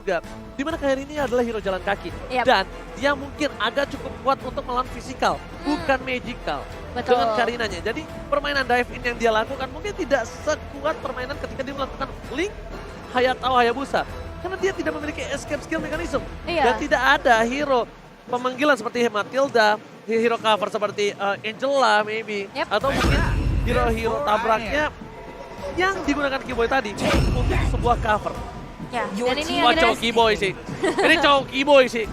juga. Dimana Kairi ini adalah hero jalan kaki. Yap. Dan dia mungkin agak cukup kuat untuk melawan fisikal, bukan magical. Betul. Dengan Karinanya. Jadi permainan dive in yang dia lakukan mungkin tidak sekuat permainan ketika dia melakukan Link, Hayatao, Hayabusa. Karena dia tidak memiliki escape skill mechanism. Iya. Dan tidak ada hero pemanggilan seperti Matilda, hero cover seperti Angela maybe. Yep. Atau mungkin hero-hero tabraknya yang digunakan Keyboy tadi untuk sebuah cover. Ya, dan ini Wah, akhirnya cowok Keyboy sih. Ini cowok Keyboy sih.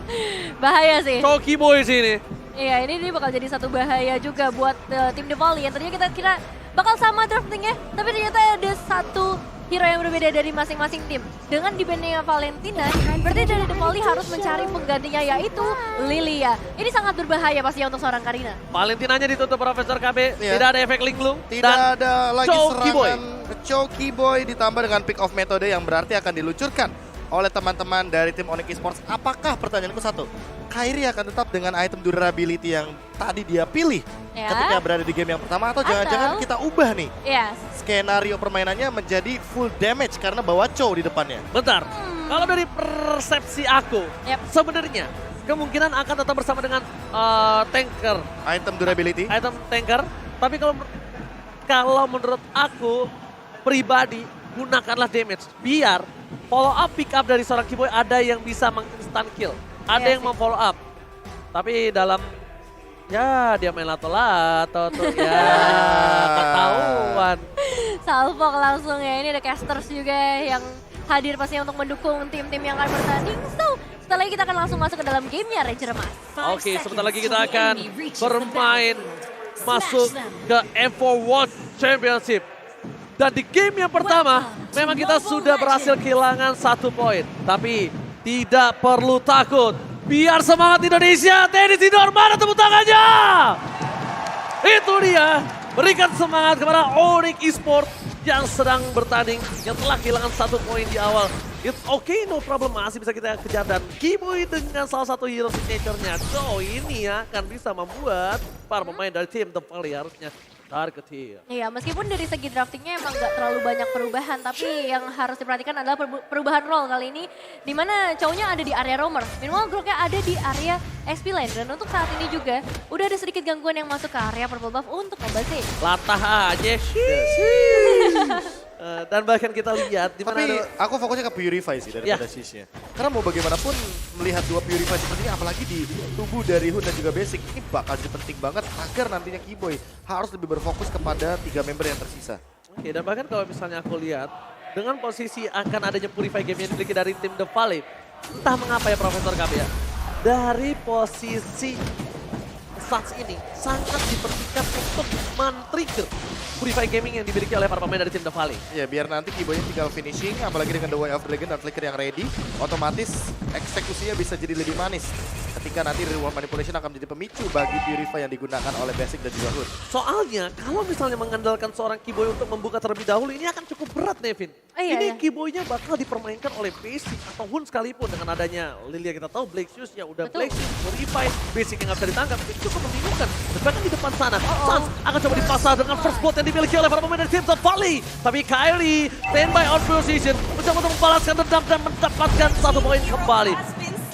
bahaya sih. Cowok Keyboy sih ini. Iya, ini bakal jadi satu bahaya juga buat tim The Volley. Yang tadinya kita kira bakal sama draftingnya, tapi ternyata ada satu hero yang berbeda dari masing-masing tim. Dengan di-bandnya Valentina, berarti dari The Volley harus mencari penggantinya yaitu Lilia. Ini sangat berbahaya pastinya untuk seorang Karina. Valentinanya ditutup Profesor KB, Iya. tidak ada efek linglung. Tidak ada lagi Chow Keyboy. serangan Choki Boy ditambah dengan pick off metode yang berarti akan diluncurkan oleh teman-teman dari tim Onyx Esports. Apakah, pertanyaanku satu, Kairi akan tetap dengan item durability yang tadi dia pilih Ya. ketika berada di game yang pertama, atau jangan-jangan kita ubah nih Yes. skenario permainannya menjadi full damage karena bawa Chow di depannya? Bentar, kalau dari persepsi aku, Yep. sebenarnya kemungkinan akan tetap bersama dengan tanker, Item durability. item tanker. Tapi kalau menurut aku pribadi, gunakanlah damage. Biar follow up pick up dari seorang Keyboy ada yang bisa menginstant kill. Ada Iya yang sih. memfollow up. Tapi dalam, ya dia main lato-lato tuh ya, ketahuan. Salvo langsung ya, ini ada casters juga yang hadir pastinya untuk mendukung tim-tim yang akan bertanding. So, setelah ini kita akan langsung masuk ke dalam gamenya Ranger Mas. Oke, sebentar lagi kita akan bermain masuk ke M4 World Championship. Dan di game yang pertama, memang kita sudah berhasil kehilangan 1 poin. Tapi tidak perlu takut. Biar semangat Indonesia, tenis indoor, mana tepuk tangannya? Itu dia, berikan semangat kepada Onyx Esports yang sedang bertanding, yang telah kehilangan 1 poin di awal. It's okay, no problem, masih bisa kita kejar. Dan Keyboy dengan salah satu hero signature-nya, so ini akan bisa membuat para pemain dari tim The Volley harusnya tarik kecil. Iya, meskipun dari segi draftingnya emang nggak terlalu banyak perubahan, tapi yang harus diperhatikan adalah perubahan role kali ini, di mana cowoknya ada di area roamer, minimal Groknya ada di area XP lane. Dan untuk saat ini juga, udah ada sedikit gangguan yang masuk ke area purple buff untuk Mobazane. Latah aja. Dan bahkan kita lihat di mana Tapi ada aku fokusnya ke Purify sih daripada Sisnya. Karena mau bagaimanapun melihat dua Purify seperti ini, apalagi di tubuh dari Hun dan juga Basic, ini bakal jadi penting banget agar nantinya Keyboy harus lebih berfokus kepada 3 member yang tersisa. Oke, dan bahkan kalau misalnya aku lihat, dengan posisi akan adanya Purify game yang dimiliki dari tim The Volley, entah mengapa ya Profesor KB ya, dari posisi Suns ini sangat diperlukan untuk men-trigger Purify Gaming yang dimiliki oleh para pemain dari tim The Volley. Ya biar nanti Keyboy tinggal finishing, apalagi dengan The Way of Dragon dan Flicker yang ready, otomatis eksekusinya bisa jadi lebih manis. Ketika nanti reward manipulation akan menjadi pemicu bagi Purify yang digunakan oleh Basic dan juga Hun. Soalnya kalau misalnya mengandalkan seorang Keyboy untuk membuka terlebih dahulu, ini akan cukup berat Nevin. Iya, Ini iya. Keyboy-nya bakal dipermainkan oleh Basic atau Hun sekalipun. Dengan adanya Lilia kita tahu Black Shoes ya udah Betul. Black Shoes, Purify, Basic yang nggak bisa ditangkap. Ini cukup membingungkan. Dan bahkan di depan sana, Suns akan coba dipasang dengan first blood yang dimiliki oleh para pemain dari tim The Volley. Tapi Kyrie standby on position, mencoba untuk membalaskan dendam dan mendapatkan 1 poin kembali.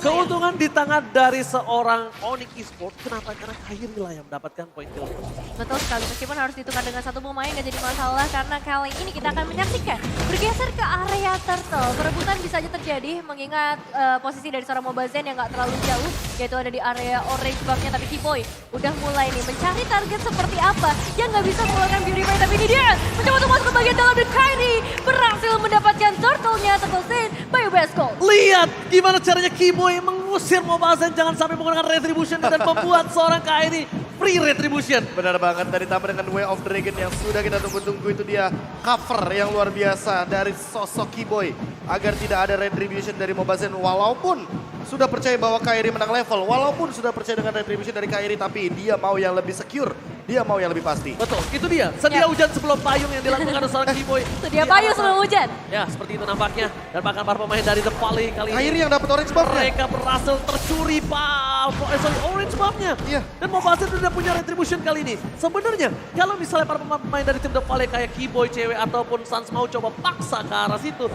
Keuntungan di tangan dari seorang Onyx Esports. Kenapa? Karena Kyrie lah yang mendapatkan poin kill. Betul sekali, meskipun harus ditukar dengan satu pemain gak jadi masalah karena kali ini kita akan menyaksikan bergeser ke area turtle. Perebutan bisa aja terjadi mengingat posisi dari seorang Mobazane yang gak terlalu jauh, yaitu ada di area orange buff-nya. Tapi Keyboy udah mulai nih mencari target seperti apa yang gak bisa mengeluarkan Purify. Tapi ini dia mencoba untuk masuk ke bagian dalam dan Kyrie berhasil mendapatkan turtle-nya, turtle Zane by Basco. Lihat gimana caranya Keyboy mengusir Mobazane, jangan sampai menggunakan retribution dan membuat seorang Kyrie free retribution. Benar banget, dan ditambah dengan Way of Dragon yang sudah kita tunggu-tunggu, itu dia cover yang luar biasa dari sosok Keyboy. Agar tidak ada retribution dari Mobazane, walaupun sudah percaya bahwa Kyrie menang level, walaupun sudah percaya dengan retribution dari Kyrie, tapi dia mau yang lebih secure, dia mau yang lebih pasti. Betul, itu dia. Sedia Ya. hujan sebelum payung yang dilakukan oleh seorang Keyboy. Itu dia payu sebelum hujan. Ya, seperti itu nampaknya. Dan bahkan para pemain dari The Volley kali ini, Kyrie yang dapat orange buff-nya. mereka berhasil tercuri orange buff-nya. Iya. Dan Mobazane sudah punya retribution kali ini. Sebenarnya kalau misalnya para pemain dari tim The Volley kayak Keyboy, cewek ataupun Suns mau coba paksa ke arah situ,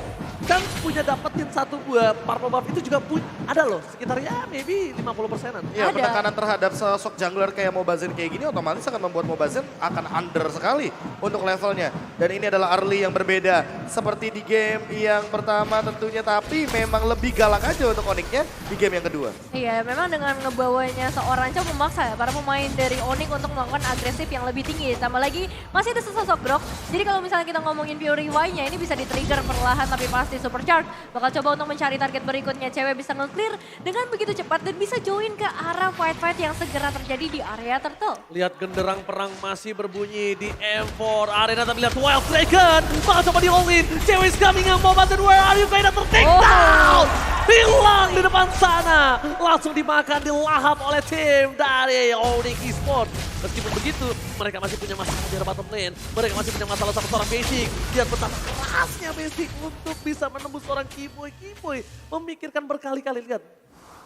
dan punya dapetin satu buah purple buff itu juga ada loh. Sekitar ya maybe 50%-an. Ya, Ada. penekanan terhadap sosok jungler kayak Mobazen kayak gini otomatis akan membuat Mobazen akan under sekali untuk levelnya. Dan ini adalah early yang berbeda. Seperti di game yang pertama tentunya, tapi memang lebih galak aja untuk Onyx-nya di game yang kedua. Iya, memang dengan ngebawanya seorang Chow memaksa ya para pemain dari Onyx untuk melakukan agresif yang lebih tinggi. Tambah lagi masih ada sesosok Grok. Jadi kalau misalnya kita ngomongin Fury Y-nya ini bisa di-trigger perlahan tapi pasti supercharge. Bakal coba untuk mencari target berikutnya. Cewek bisa nge-clear dengan begitu cepat dan bisa join ke arah fight-fight yang segera terjadi di area turtle. Lihat genderang perang masih berbunyi di M4 Arena, tapi lihat Wild Dragon bakal coba di all-in. Cewek is coming up, Mobazen, where are you? Kayaknya ter-take down! Hilang di depan sana. Langsung dimakan, dilahap oleh tim dari Onyx Esports. Meskipun begitu, mereka masih punya masalah di bottom lane. Mereka masih punya masalah sama seorang Basic. Lihat betapa kerasnya Basic untuk bisa menembus seorang Kiboy. Kiboy memikirkan berkali-kali, lihat.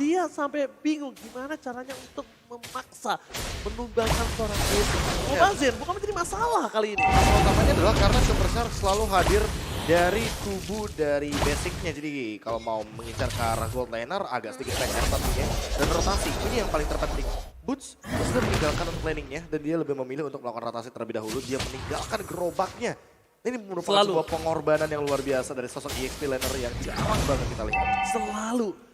Dia sampai bingung gimana caranya untuk memaksa menumbangkan seorang Basic. Mobazen bukan menjadi masalah kali ini. Masalah utamanya adalah karena Supercharge selalu hadir dari tubuh dari basicnya. Jadi kalau mau mengincar ke arah gold laner agak sedikit PR tentunya. Dan rotasi, ini yang paling terpenting. Boots sudah meninggalkan planningnya dan dia lebih memilih untuk melakukan rotasi terlebih dahulu. Dia meninggalkan gerobaknya. Ini merupakan sebuah pengorbanan yang luar biasa dari sosok EXP laner yang jarang banget kita lihat.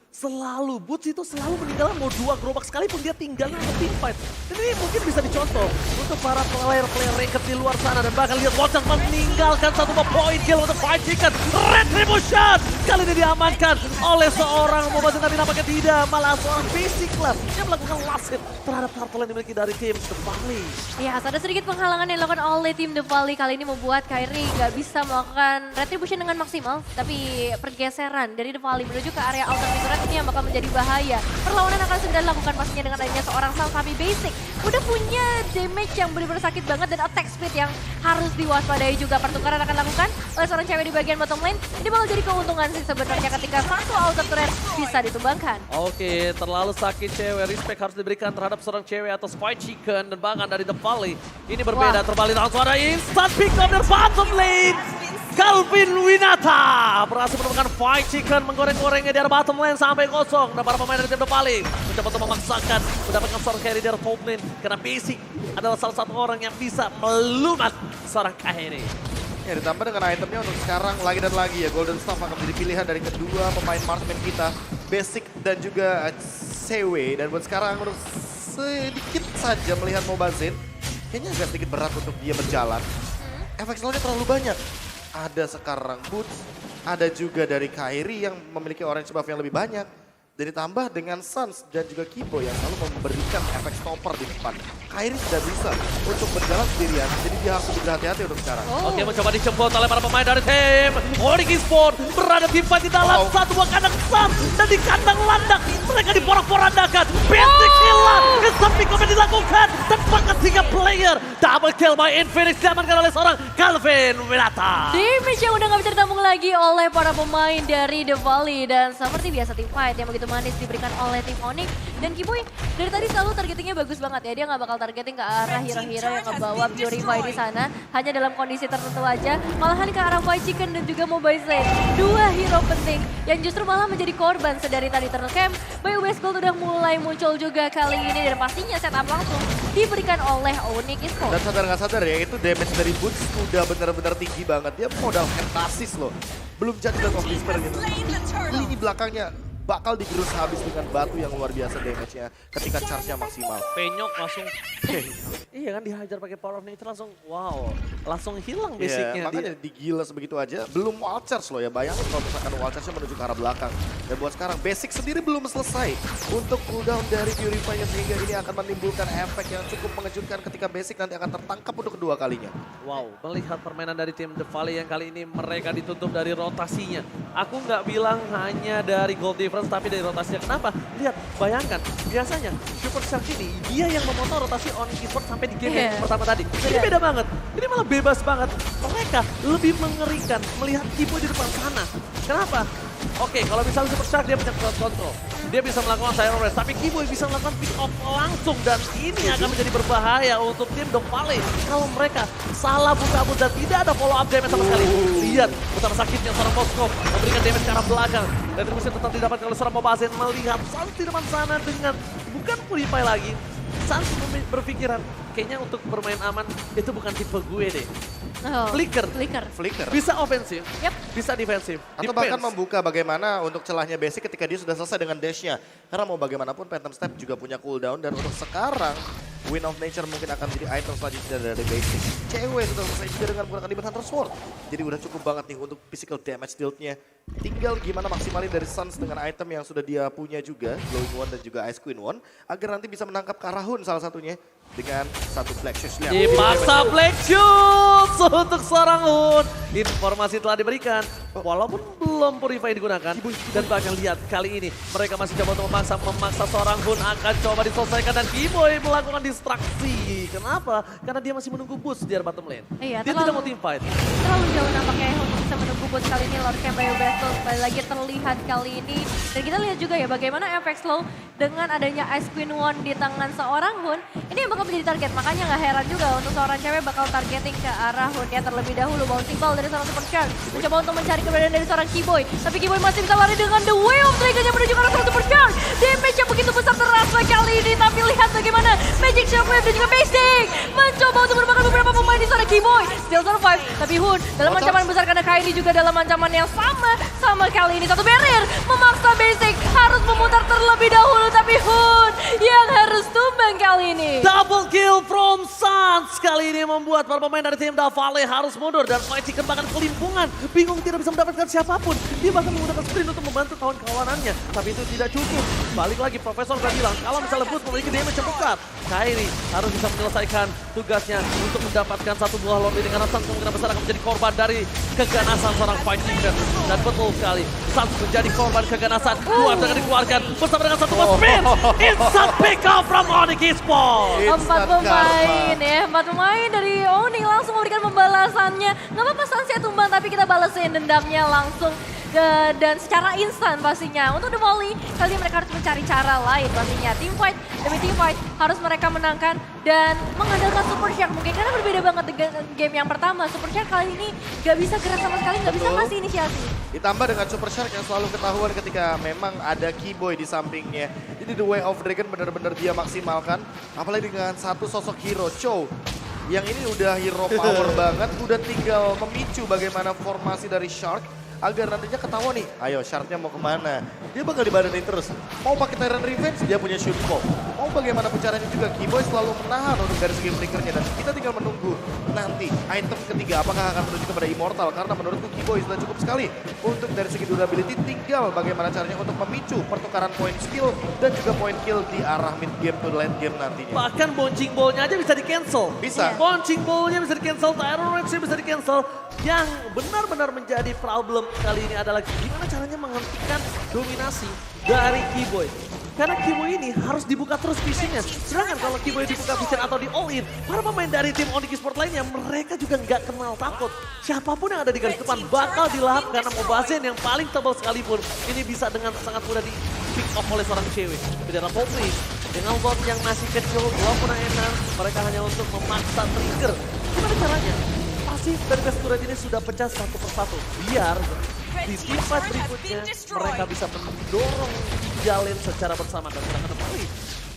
Selalu, Boots itu selalu meninggalkan mau 2 gerobak sekalipun dia tinggalkan untuk team fight. Dan ini mungkin bisa dicontoh untuk para player-player ranked di luar sana. Dan bahkan lihat Watson meninggalkan satu point kill untuk Fight Chicken. Retribution! Kali ini diamankan oleh seorang Mobazen, tapi nampaknya tidak. Malah seorang Basic Club yang melakukan last hit terhadap turtle yang dimiliki dari tim The Valley. Ya, ada sedikit penghalangan yang dilakukan oleh tim The Valley kali ini membuat Kairi nggak bisa melakukan retribution dengan maksimal. Tapi pergeseran dari The Valley menuju ke area alternative red ini yang bakal menjadi bahaya. Perlawanan akan segera dilakukan pastinya dengan adanya seorang Sal, tapi Basic udah punya damage yang benar-benar sakit banget dan attack speed yang harus diwaspadai juga. Pertukaran akan dilakukan oleh seorang cewek di bagian bottom lane. Ini bakal jadi keuntungan sih sebenarnya ketika satu auto turret bisa ditumbangkan. Oke, terlalu sakit cewek. Respect harus diberikan terhadap seorang cewek atau Fight Chicken. Dan bahkan dari The Valley. Ini berbeda, terbalik langsung ada instant pick up dari bottom lane. Calvin Winata berhasil menemukan Fight Chicken, menggoreng-gorengnya di arah bottom lane sampai kosong. Dan para pemain dari tim The Valley mencoba untuk memaksakan mendapatkan seorang carry dari top lane. Karena Basic adalah salah satu orang yang bisa melumat seorang Kairi. Ya, ditambah dengan itemnya untuk sekarang lagi dan lagi ya. Golden Staff akan menjadi pilihan dari kedua pemain marksman kita. Basic dan juga CW. Dan buat sekarang menurut sedikit saja melihat Mobazen, kayaknya agak sedikit berat untuk dia berjalan. Efek slownya terlalu banyak. Ada sekarang Boots, ada juga dari Kairi yang memiliki orange buff yang lebih banyak. Dan ditambah dengan Suns dan juga Kibo yang selalu memberikan efek stopper di depan. Kairi tidak bisa untuk berjalan sendirian, jadi dia harus lebih berhati-hati untuk sekarang. Oke, mencoba dijemput oleh para pemain dari tim Onyx Esports. Berada tim fight di dalam satu buah kandang Suns dan di kandang landak. Mereka diporak-porandakan. Basic hilang. Kesamping komen dilakukan. Dan bahkan 3 player. Double kill by Infinix diamankan oleh seorang Calvin Winata. Damage yang udah gak bisa ditambung lagi oleh para pemain dari The Valley. Dan seperti biasa tim fight yang begitu manis diberikan oleh tim Onyx. Dan Kiboy dari tadi selalu targetingnya bagus banget ya. Dia gak bakal targeting ke arah hero-hero yang ngebawa Purify di sana. Hanya dalam kondisi tertentu aja. Malahan ke arah Fight Chicken dan juga Mobazen. 2 hero penting yang justru malah menjadi korban sedari tadi Turtle Camp. BWS Gold udah mulai muncul juga kali ini. Dan pastinya setup langsung diberikan oleh Onyx Esports. Dan sadar nggak sadar ya, itu damage dari Boots udah benar-benar tinggi banget. Dia modal hentasis loh. Belum jadi Death of Despair gitu. Lini belakangnya bakal digerus habis dengan batu yang luar biasa damage-nya ketika charge-nya maksimal. Penyok langsung. Iya kan dihajar pakai Power of Nature langsung wow. Langsung hilang basicnya. Makanya digila sebegitu aja. Belum wall charge loh ya. Bayangin kalau misalkan wall charge-nya menuju ke arah belakang. Dan buat sekarang basic sendiri belum selesai untuk cooldown dari Purify-nya. Sehingga ini akan menimbulkan efek yang cukup mengejutkan ketika basic nanti akan tertangkap untuk kedua kalinya. Wow, melihat permainan dari tim The Valley yang kali ini mereka ditutup dari rotasinya. Aku nggak bilang hanya dari gold difference tapi dari rotasinya. Kenapa? Lihat, bayangkan biasanya Super Shark ini dia yang memotong rotasi Onyx Esports sampai di game yang pertama tadi. Ini beda banget. Ini malah bebas banget. Mereka lebih mengerikan melihat Kibo di depan sana. Kenapa? Oke, kalau misalnya Super Shark dia punya crowd control. dia bisa melakukan Siren Race, tapi Kiboy bisa melakukan pick off langsung dan ini akan menjadi berbahaya untuk tim The Valley kalau mereka salah buka dan tidak ada follow up damage sama sekali. Lihat betapa sakitnya seorang Moskov memberikan damage ke arah belakang. Retribution tetap didapatkan oleh seorang Mobazzen, melihat Sans di depan sana dengan bukan Purify lagi. Sans berpikiran, kayaknya untuk bermain aman itu bukan tipe gue deh. Oh, Flicker. Bisa ofensif, bisa defensif. Atau bahkan membuka bagaimana untuk celahnya Basic ketika dia sudah selesai dengan dash-nya. Karena mau bagaimanapun Phantom Step juga punya cooldown dan untuk sekarang Wind of Nature mungkin akan jadi item selanjutnya dari Basic. Cewek sudah selesai juga dengan menggunakan Demon Hunter Sword. Jadi udah cukup banget nih untuk physical damage dealt-nya. Tinggal gimana maksimalin dari Suns dengan item yang sudah dia punya juga, Glowing One dan juga Ice Queen One, agar nanti bisa menangkap Karahun salah satunya dengan satu Black Shoes-nya. Dipaksa Black Shoes untuk seorang Hun. Informasi telah diberikan, walaupun belum Purify digunakan. Dan bahkan lihat kali ini mereka masih coba untuk memaksa seorang Hun akan coba diselesaikan dan Kiboy melakukan distraksi. Kenapa? Karena dia masih menunggu boost di bottom lane. Iya, Dia tidak mau team fight. Terlalu jauh nampaknya untuk bisa menunggu boost kali ini. Lord Campbell Battle kembali lagi terlihat kali ini. Dan kita lihat juga ya bagaimana efek slow dengan adanya Ice Queen One di tangan seorang Hun. Ini yang bakal menjadi target, makanya nggak heran juga untuk seorang cewek bakal targeting ke arah Hun ya terlebih dahulu. Bouncing ball dari seorang Super Shark, mencoba untuk mencari keberadaan dari seorang Kiboy. Tapi Kiboy masih bisa lari dengan The Way of Dragon yang menuju ke arah seorang Super Shark. Damage yang begitu besar terasa kali ini, tapi lihat bagaimana Magic Shockwave dan juga Basic mencoba untuk merupakan beberapa pemain di seorang Kiboy. Still survive, tapi Hun dalam ancaman besar karena Kairi juga dalam ancaman yang sama kali ini. Satu barrier memaksa Basic harus memutar terlebih dahulu, tapi Hun yang harus tumbang kali ini. Double kill from Suns kali ini membuat para pemain dari tim The Valley harus mundur dan Fight Chicken bahkan kelimpungan. Bingung tidak bisa mendapatkan siapapun. Dia bahkan menggunakan sprint untuk membantu kawan-kawanannya. Tapi itu tidak cukup. Balik lagi Profesor udah bilang kalau misalnya Boost memiliki damage yang besar, Kairi harus bisa menyelesaikan tugasnya untuk mendapatkan satu buah lobby dengan Suns kemungkinan besar akan menjadi korban dari keganasan seorang Fight Chicken. Dan betul sekali, Suns menjadi korban keganasan. Keluar dengan dikeluarkan bersama dengan satu buah sprint. Instant pick up from Onyx Esports. Empat pemain dari Onyx langsung memberikan pembalasannya. Nggak apa-apa Sansia tumbang, tapi kita balesin dendamnya langsung. Dan secara instan pastinya. Untuk The Volley, kali ini mereka harus mencari cara lain pastinya. Team fight demi team fight harus mereka menangkan dan mengandalkan Super Shark. Mungkin karena berbeda banget dengan game yang pertama. Super Shark kali ini gak bisa gerak sama sekali, gak bisa ngasih inisiasi. Ditambah dengan Super Shark yang selalu ketahuan ketika memang ada Kiboy di sampingnya. Jadi The Way of Dragon benar-benar dia maksimalkan. Apalagi dengan satu sosok hero, Chow. Yang ini udah hero power banget, udah tinggal memicu bagaimana formasi dari Shark. Agar nantinya ketahuan nih, ayo Sharknya mau kemana. Dia bakal dibadanin terus. Mau pakai Tyrant Revenge, dia punya shoot bomb. Mau bagaimanapun caranya juga, Kiboy selalu menahan untuk dari segi flickernya. Dan kita tinggal menunggu nanti item ketiga apakah akan menuju kepada Immortal. Karena menurutku Kiboy sudah cukup sekali untuk dari segi durability. Tinggal bagaimana caranya untuk memicu pertukaran poin skill dan juga poin kill di arah mid game to late game nantinya. Bahkan bouncing ball-nya aja bisa di-cancel. Bisa. Bouncing ball-nya bisa di-cancel, Tyrant Rage-nya bisa di-cancel. Yang benar-benar menjadi problem kali ini adalah gimana caranya menghentikan dominasi dari Kiboy. Karena Kiboy ini harus dibuka terus visionnya. Sedangkan kalau Kiboy dibuka vision atau di all in, para pemain dari tim Onyx Esports lainnya mereka juga nggak kenal takut. Siapapun yang ada di garis depan bakal dilahap karena Mobazzen yang paling tebal sekalipun ini bisa dengan sangat mudah di pick off oleh seorang cewek. Beda Popri dengan bot yang masih kecil, walaupun enak, mereka hanya untuk memaksa trigger. Gimana caranya? Pasif dari best turret ini sudah pecah satu persatu. Biar di team fight berikutnya mereka bisa mendorong jalin secara bersama dan mereka kembali.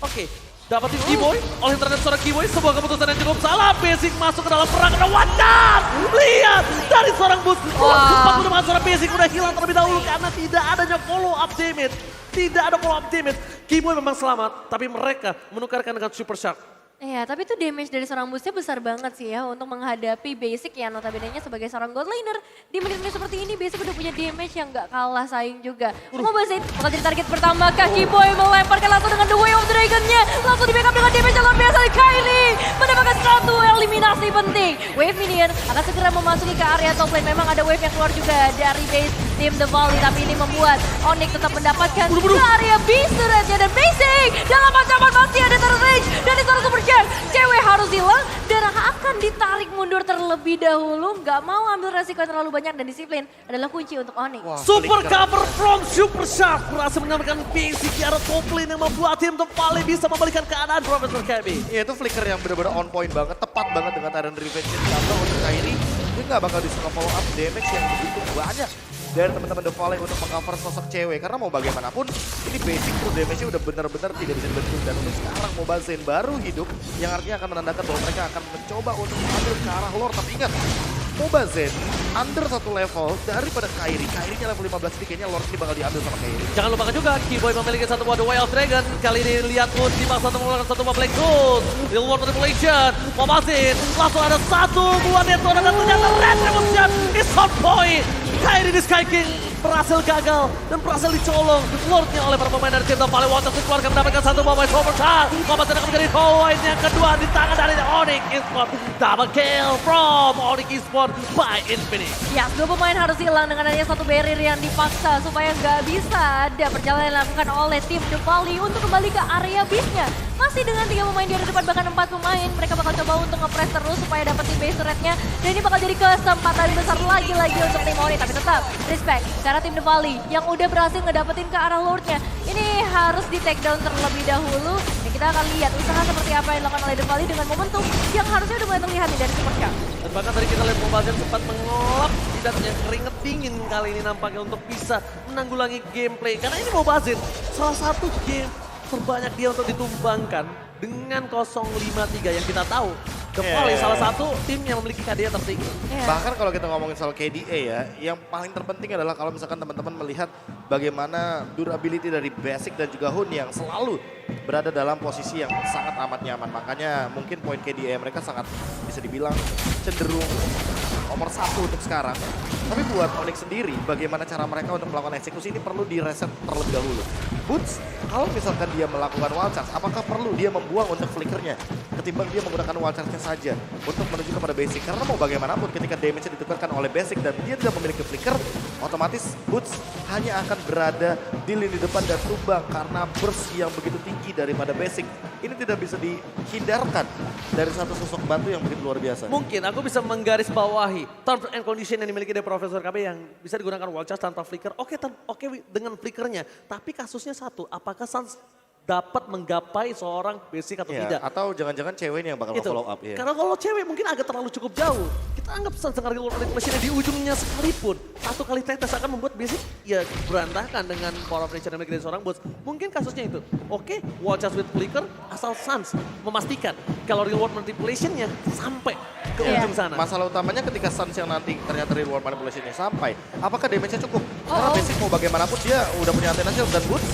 Oke, dapat tim Kiboy oleh terhadap seorang Kiboy, sebuah keputusan yang cukup salah. Basic masuk ke dalam perang. Ada wadah. Lihat dari seorang boost. Sempat menemukan seorang Basic udah hilang terlebih dahulu karena tidak adanya follow up damage. Tidak ada follow up damage. Kiboy memang selamat, tapi mereka menukarkan dengan Super Shark. Iya, tapi itu damage dari seorang boostnya besar banget sih ya untuk menghadapi Basic yang notabene-nya sebagai seorang god laner. Di menit-menit seperti ini Basic udah punya damage yang gak kalah saing juga. Mobazzen bakal jadi target pertama, Kaki Boy melemparkan langsung dengan The Way of Dragon-nya. Langsung di backup dengan damage yang luar biasa dari Kylie. Mendapatkan satu eliminasi penting. Wave minion akan segera memasuki ke area top lane. Memang ada wave yang keluar juga dari base tim The Volley, tapi ini membuat Onyx tetap mendapatkan ke area base turretnya dan Basic dalam ancaman masih ada terrange dari seorang Super Jam. Cewek harus hilang dan akan ditarik mundur terlebih dahulu, nggak mau ambil resiko yang terlalu banyak dan disiplin adalah kunci untuk Onyx. Super cover from Super Shark berhasil menyelamatkan Basic di arah top lane yang membuat tim The Volley bisa membalikan keadaan Profesor KB. Iya itu flicker yang benar-benar on point banget, tepat banget dengan Tyrant Revenge karena untuk Kairi dia nggak bakal disuruh follow up damage yang begitu banyak dari teman-teman The Volley untuk mengcover sosok cewek. Karena mau bagaimanapun ini basic tuh damage-nya udah benar-benar tidak bisa dibendung. Dan untuk sekarang Mobile Zen baru hidup yang artinya akan menandakan bahwa mereka akan mencoba untuk mengambil ke arah lore. Tapi ingat, Mobile Zen under satu level daripada Kairi. Kairinya level 15 ini kayaknya lore ini bakal diambil sama Kairi. Jangan lupakan juga Keyboy memiliki satu buah The Way of Dragon. Kali ini lihat Moon dipaksa untuk melakukan satu buah Black Gold. Real World Manipulation. Memasin. Langsung ada satu buah Neto dan ternyata Retribution is on point. Kairi di Sky King berhasil gagal dan berhasil dicolong Lordnya oleh para pemain dari tim The Volley. Waters dikeluarkan mendapatkan satu poin Super Shark. Memasin akan menjadi poin yang kedua di tangan dari Onyx Esports. Double kill from Onyx Esports by Infinix. Ya, dua pemain harus hilang dengan adanya satu barrier yang dipaksa supaya nggak bisa ada perjalanan yang dilakukan oleh tim The Volley untuk kembali ke area base-nya. Masih dengan 3 pemain di depan, bahkan 4 pemain. Mereka bakal coba untuk nge-press terus supaya dapetin base turret-nya. Dan ini bakal jadi kesempatan besar lagi-lagi untuk tim Onyx. Tapi tetap, respect. Karena tim The Volley yang udah berhasil ngedapetin ke arah Lord-nya. Ini harus di take down terlebih dahulu. Dan kita akan lihat usaha seperti apa yang dilakukan oleh The Volley dengan momentum yang harusnya udah mulai terlihat nih dari Super Shark. Dan bahkan tadi kita lihat Mobile Legends sempat mengolap setidaknya keringet dingin kali ini nampaknya untuk bisa menanggulangi gameplay. Karena ini Mobile Legends salah satu game terbanyak dia untuk ditumbangkan dengan 0-5-3 yang kita tahu. The Volley salah satu tim yang memiliki KDA tertinggi. Bahkan kalau kita ngomongin soal KDA ya, yang paling terpenting adalah kalau misalkan teman-teman melihat bagaimana durability dari Basic dan juga Hun yang selalu berada dalam posisi yang sangat amat nyaman. Makanya mungkin poin KDA mereka sangat bisa dibilang cenderung nomor 1 untuk sekarang. Tapi buat Onyx sendiri, bagaimana cara mereka untuk melakukan eksekusi ini perlu direset terlebih dahulu. Boots, kalau misalkan dia melakukan wall charge, apakah perlu dia membuang untuk flickernya ketimbang dia menggunakan wall charge-nya saja untuk menuju kepada Basic? Karena mau bagaimanapun ketika damage-nya ditukarkan oleh Basic dan dia tidak memiliki flicker, otomatis Boots hanya akan berada di lini depan dan tumbang karena burst yang begitu tinggi daripada Basic. Ini tidak bisa dihindarkan dari satu sosok bantu yang begitu luar biasa. Mungkin aku bisa menggarisbawahi terms and condition yang dimiliki dari Profesor KB yang bisa digunakan wall charge tanpa flicker. Oke dengan flickernya, tapi kasusnya satu, apakah Suns dapat menggapai seorang Basic atau tidak? Atau jangan-jangan cewek ini yang bakal follow up. Ya. Karena kalau cewek mungkin agak terlalu cukup jauh. Kita anggap Suns dengan Real World Manipulation di ujungnya sekalipun. Satu kali tetes akan membuat Basic ya berantakan dengan power of nature yang dimiliki dari seorang bos. Mungkin kasusnya itu. Oke, wall charge with flicker asal Suns memastikan kalau Real World Manipulation-nya sampai ke ujung sana. Masalah utamanya ketika Suns yang nanti ternyata Real World Manipulation-nya sampai, apakah damage-nya cukup? Karena Basic mau bagaimanapun dia udah punya antena shield dan boots.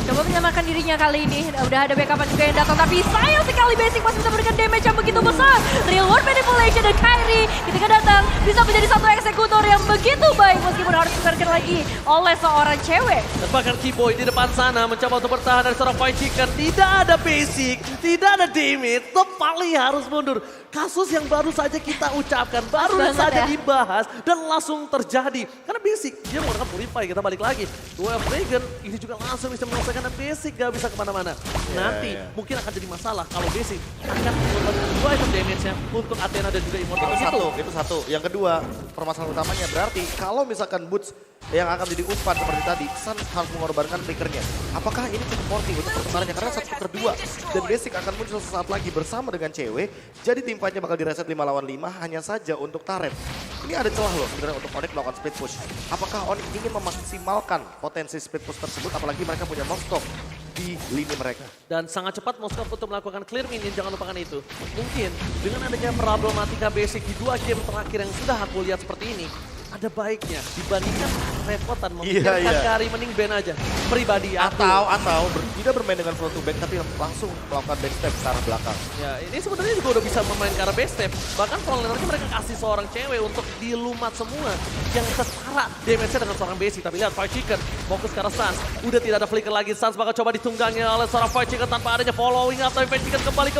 Coba menyelamatkan dirinya kali ini. Udah ada backupan juga yang datang. Tapi sayang sekali Basic masih bisa memberikan damage yang begitu besar. Real World Manipulation dan Kairi ketika datang bisa menjadi satu eksekutor yang begitu baik. Meskipun harus dikeluarkan lagi oleh seorang cewek. Dan bahkan Keyboy di depan sana mencoba untuk bertahan dari seorang Fight Chicken. Tidak ada Basic, tidak ada damage. The Volley harus mundur. Kasus yang baru saja kita ucapkan, baru saja dibahas dan langsung terjadi. Karena Basic, dia menggunakan Purify, kita balik lagi. Dua Dragon, ini juga langsung bisa menyelesaikan dan Basic gak bisa kemana-mana. Nanti mungkin akan jadi masalah kalau Basic akan mengorbankan dua item damage-nya untuk Athena dan juga Immortal. Itu satu. Yang kedua, permasalahan utamanya berarti kalau misalkan Boots yang akan jadi umpan seperti tadi, Suns harus mengorbankan flickernya. Apakah ini cukup worthy untuk pertukarannya? Karena 1/2 dan Basic akan muncul sesaat lagi bersama dengan cewek. Jadi tim fight-nya bakal direset 5 lawan 5 hanya saja untuk turret. Ini ada celah loh sebenarnya untuk Onyx melakukan split push. Apakah Onyx ingin memaksimalkan potensi split push tersebut? Apalagi mereka punya Moskov di lini mereka. Dan sangat cepat Moskov untuk melakukan clear minion, jangan lupakan itu. Mungkin dengan adanya problematika Basic di 2 game terakhir yang sudah aku lihat seperti ini, ada baiknya dibandingkan repotan memikirkan Kairi mending ban aja. Pribadi aku. Atau tidak bermain dengan front to back tapi langsung melakukan backstep ke arah belakang. Ya ini sebenarnya juga udah bisa memain ke arah backstep. Bahkan front lanernya mereka kasih seorang cewek untuk dilumat semua. Yang setara damage-nya dengan seorang Basic. Tapi lihat Fight Chicken fokus ke arah Suns. Udah tidak ada flicker lagi. Suns bakal coba ditunggangi oleh seorang Fight Chicken tanpa adanya following up. Tapi Fight Chicken kembali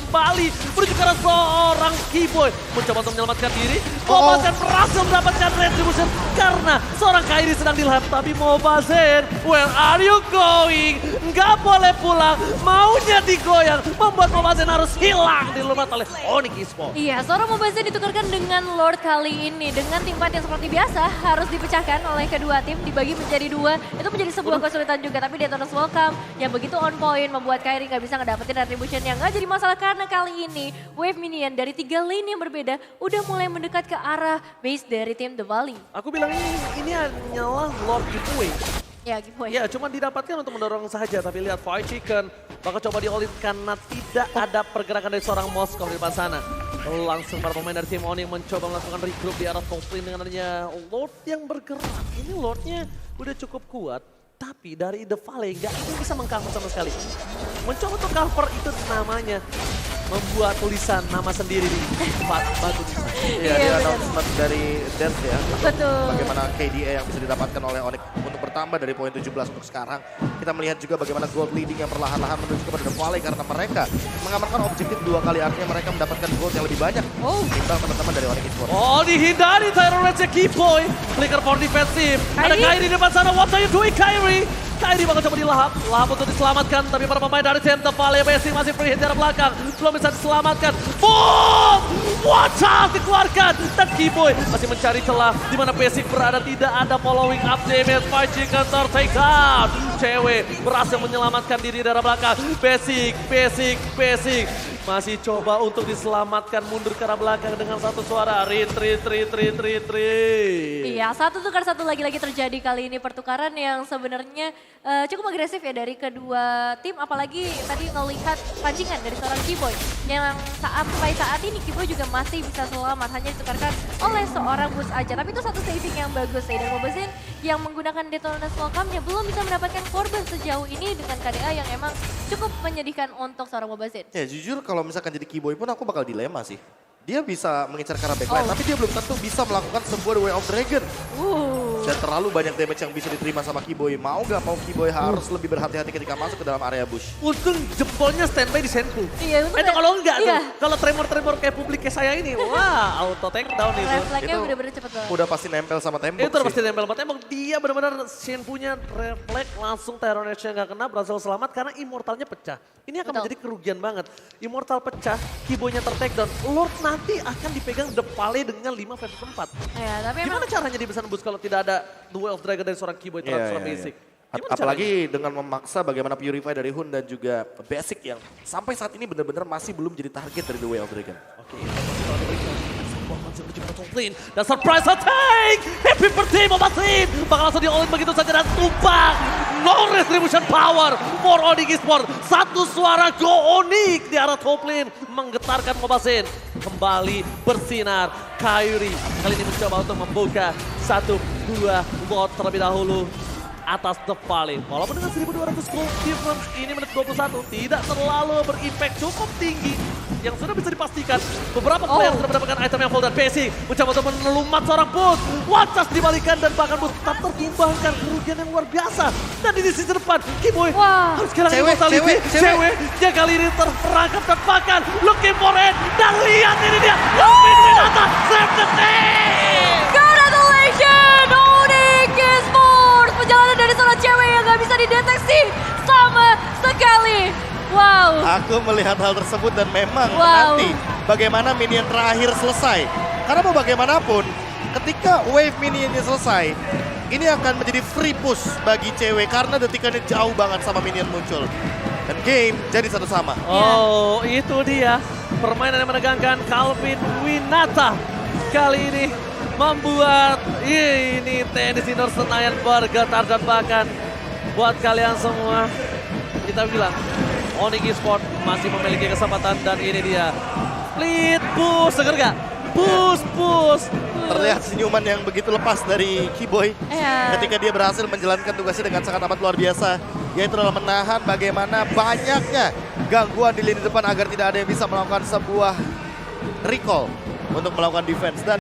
menuju ke arah seorang Keyboy. Mencoba untuk menyelamatkan diri. Bahkan berhasil mendapatkan retribution karena seorang Kairi sedang Dilhan, tapi Mobazzen, where are you going? Nggak boleh pulang, maunya digoyang, membuat Mobazzen harus hilang dilumat oleh Onyx Esports. Iya, seorang Mobazzen ditukarkan dengan Lord kali ini. Dengan tim fight yang seperti biasa harus dipecahkan oleh kedua tim, dibagi menjadi dua. Itu menjadi sebuah kesulitan juga, tapi Detona's Welcome yang begitu on point membuat Kairi nggak bisa ngedapetin retribution yang nggak jadi masalah karena kali ini wave minion dari 3 lane yang berbeda udah mulai mendekat ke arah base dari tim The Valley. Aku bilang ini hanyalah Lord giveaway. Ya, giveaway. Ya, cuma didapatkan untuk mendorong saja, tapi lihat Fight Chicken bakal coba di-all-in karena tidak ada pergerakan dari seorang Moskov di depan sana. Langsung para pemain dari tim Onyx mencoba melakukan regroup di arah top lane dengan adanya Lord yang bergerak. Ini Lordnya udah cukup kuat, tapi dari The Valley nggak bisa mengcover sama sekali. Mencoba untuk cover itu namanya membuat tulisan nama sendiri di tempat bagus. Iya, dia announcement dari Dance ya. Betul. Bagaimana KDA yang bisa didapatkan oleh Onyx untuk bertambah dari poin 17 untuk sekarang. Kita melihat juga bagaimana gold leading yang perlahan-lahan menuju kepada The Valley karena mereka mengamankan objektif 2 kali, artinya mereka mendapatkan gold yang lebih banyak. Timbang teman-teman dari Onyx Esports. Oh, dihindari Tyron Rage Kiboy. Flicker for defensif. Ada Kairi di depan sana. What are you doing, Kairi? Kairi bakal coba dilahap. Lahap untuk diselamatkan. Tapi para pemain dari tim The Valley Basic masih free hit dari belakang. Belum bisa diselamatkan. Boom! Watch out dikeluarkan. Dan Kiboy masih mencari celah. Di mana Basic berada. Tidak ada following up damage. Fight Chicken take down. Cewek berhasil menyelamatkan diri dari belakang. Basic. Masih coba untuk diselamatkan mundur ke arah belakang dengan satu suara. Retreat. Iya, satu tukar satu lagi-lagi terjadi kali ini, pertukaran yang sebenarnya cukup agresif ya dari kedua tim, apalagi tadi ngelihat pancingan dari seorang Kiboy yang sampai saat ini Kiboy juga masih bisa selamat, hanya ditukarkan oleh seorang bus aja, tapi itu satu saving yang bagus ya. Dan Mobazzen yang menggunakan Detona's Welcome-nya belum bisa mendapatkan korban sejauh ini dengan KDA yang emang cukup menyedihkan untuk seorang Mobazzen. Ya jujur kalau misalkan jadi Kiboy pun aku bakal dilema sih. Dia bisa mengincar ke arah backline, tapi dia belum tentu bisa melakukan sebuah Way of Dragon. Dan terlalu banyak damage yang bisa diterima sama Kiboy. Mau gak mau Kiboy harus lebih berhati-hati ketika masuk ke dalam area bush. Untung jempolnya standby di Senku. Iya, untung Itu kalau enggak iya. tuh, kalau tremor-tremor kayak publik kayak saya ini, wah auto take down itu. Refleksnya Itu bener-bener cepet banget. Udah pasti nempel sama tembok Itu udah pasti nempel banget. Emang dia benar-benar Shen punya refleks langsung Tyron Rage nggak kena, berhasil selamat karena Immortalnya pecah. Ini akan Betul. menjadi kerugian banget. Immortal pecah, Kiboynya ter-take down. Lord nanti akan dipegang The Valley dengan 5 versus 4. Ya, tapi emang Gimana caranya dia bisa nembus kalau tidak ada Duel of Dragon dari seorang Kiboy terhadap seorang Basic? Gimana Apalagi dengan memaksa bagaimana Purify dari Hun dan juga Basic yang sampai saat ini benar-benar masih belum jadi target dari The Way of Dragon. Oke, dan surprise attack! Happy birthday Mobazzen! Bakal langsung di-all-in begitu saja dan tumbang! No retribution power for Onyx Esports. Satu suara Go Onyx di arah top lane menggetarkan Mobazzen. Kembali bersinar. Kairi kali ini mencoba untuk membuka 1-2 bot terlebih dahulu atas The Valley. Walaupun dengan 1200 gold difference ini menit 21 tidak terlalu berimpact, cukup tinggi. Yang sudah bisa dipastikan beberapa player sudah mendapatkan item yang full dan Basic mencoba untuk menelumat seorang Boots. Wacas dibalikan dan bahkan Boots tetap tertumbangkan, kerugian yang luar biasa. Dan di sisi depan Kiboy harus kehilangan immortality. Ceweknya kali ini terperangkap dan bahkan looking for it. Dan lihat ini dia, Lupin Winata save the day. congratulations Onyx Esports, perjalanan dari seorang cewek yang gak bisa dideteksi sama sekali. Wow. Aku melihat hal tersebut dan memang nanti bagaimana minion terakhir selesai. Karena mau bagaimanapun, ketika wave minionnya selesai, ini akan menjadi free push bagi cewek karena detikannya jauh banget sama minion muncul. Dan game jadi satu sama. Oh, itu dia permainan yang menegangkan Calvin Winata. Kali ini membuat ini tenis indoor Senayan bergetar dan bahkan buat kalian semua kita bilang Onyx Esports masih memiliki kesempatan dan ini dia. Split push, denger gak? Push. Terlihat senyuman yang begitu lepas dari Kiboy ketika dia berhasil menjalankan tugasnya dengan sangat amat luar biasa. Yaitu adalah menahan bagaimana banyaknya gangguan di lini depan agar tidak ada yang bisa melakukan sebuah recall untuk melakukan defense. Dan